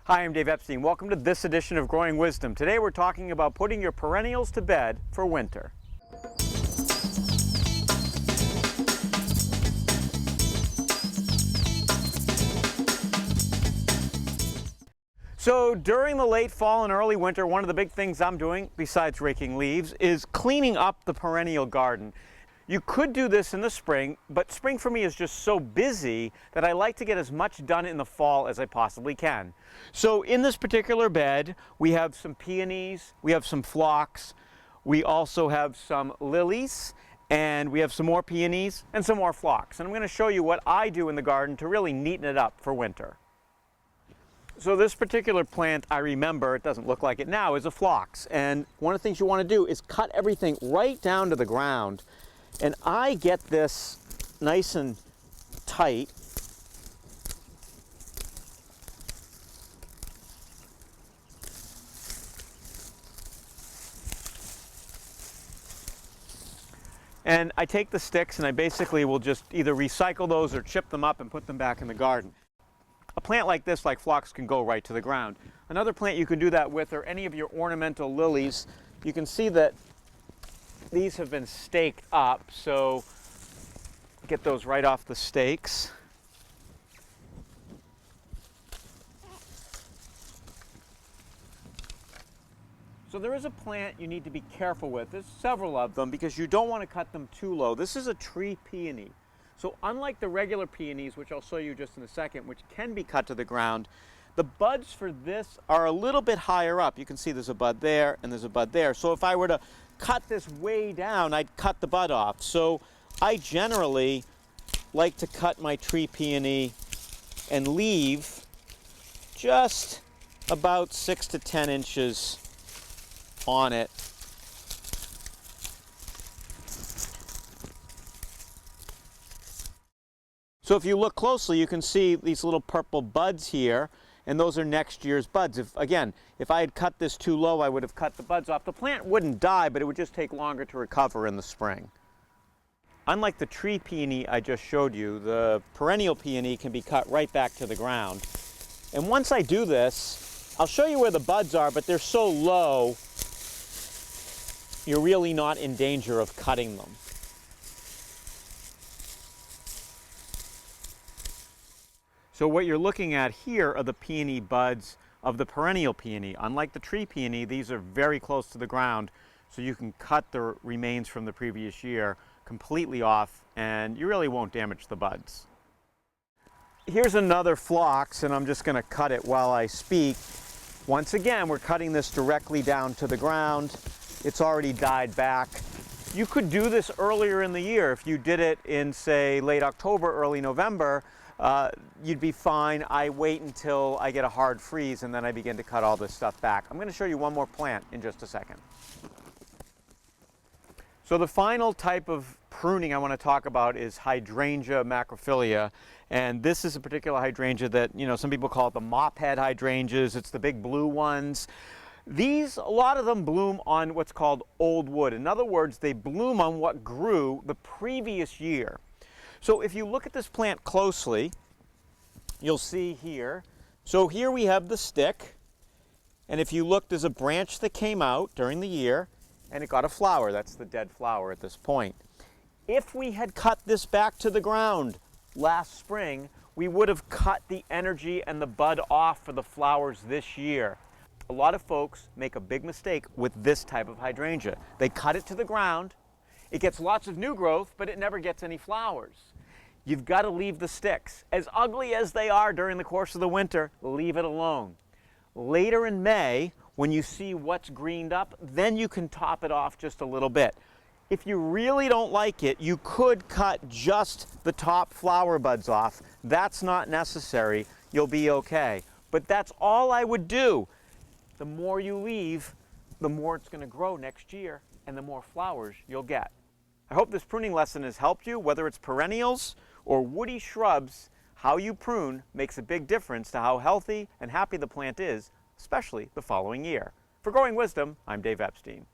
Hi, I'm Dave Epstein. Welcome to this edition of Growing Wisdom. Today we're talking about putting your perennials to bed for winter. So during the late fall and early winter, one of the big things I'm doing, besides raking leaves, is cleaning up the perennial garden. You could do this in the spring, but spring for me is just so busy that I like to get as much done in the fall as I possibly can. So in this particular bed, we have some peonies, we have some phlox, we also have some lilies, and we have some more peonies and some more phlox. And I'm going to show you what I do in the garden to really neaten it up for winter. So this particular plant, I remember, it doesn't look like it now, is a phlox. And one of the things you want to do is cut everything right down to the ground. And I get this nice and tight. And I take the sticks and I basically will just either recycle those or chip them up and put them back in the garden. A plant like this, like phlox, can go right to the ground. Another plant you can do that with are any of your ornamental lilies. You can see that these have been staked up, so get those right off the stakes. So there is a plant you need to be careful with. There's several of them because you don't want to cut them too low. This is a tree peony. So unlike the regular peonies, which I'll show you just in a second, which can be cut to the ground, the buds for this are a little bit higher up. You can see there's a bud there and there's a bud there. So if I were to cut this way down, I'd cut the bud off. So I generally like to cut my tree peony and leave just about 6 to 10 inches on it. So if you look closely, you can see these little purple buds here, and those are next year's buds. If I had cut this too low, I would have cut the buds off. The plant wouldn't die, but it would just take longer to recover in the spring. Unlike the tree peony I just showed you, the perennial peony can be cut right back to the ground. And once I do this, I'll show you where the buds are, but they're so low, you're really not in danger of cutting them. So what you're looking at here are the peony buds of the perennial peony. Unlike the tree peony, these are very close to the ground, so you can cut the remains from the previous year completely off and you really won't damage the buds. Here's another phlox, and I'm just going to cut it while I speak. Once again, we're cutting this directly down to the ground. It's already died back. You could do this earlier in the year. If you did it in, say, late October, early November, you'd be fine. I wait until I get a hard freeze and then I begin to cut all this stuff back. I'm going to show you one more plant in just a second. So the final type of pruning I want to talk about is Hydrangea macrophylla, and this is a particular hydrangea that, some people call it the mop head hydrangeas. It's the big blue ones. These, a lot of them bloom on what's called old wood. In other words, they bloom on what grew the previous year. So if you look at this plant closely, you'll see here. So here we have the stick, and if you look, there's a branch that came out during the year, and it got a flower. That's the dead flower at this point. If we had cut this back to the ground last spring, we would have cut the energy and the bud off for the flowers this year. A lot of folks make a big mistake with this type of hydrangea. They cut it to the ground. It gets lots of new growth, but it never gets any flowers. You've got to leave the sticks. As ugly as they are during the course of the winter, leave it alone. Later in May, when you see what's greened up, then you can top it off just a little bit. If you really don't like it, you could cut just the top flower buds off. That's not necessary. You'll be okay. But that's all I would do. The more you leave, the more it's going to grow next year and the more flowers you'll get. I hope this pruning lesson has helped you. Whether it's perennials or woody shrubs, how you prune makes a big difference to how healthy and happy the plant is, especially the following year. For Growing Wisdom, I'm Dave Epstein.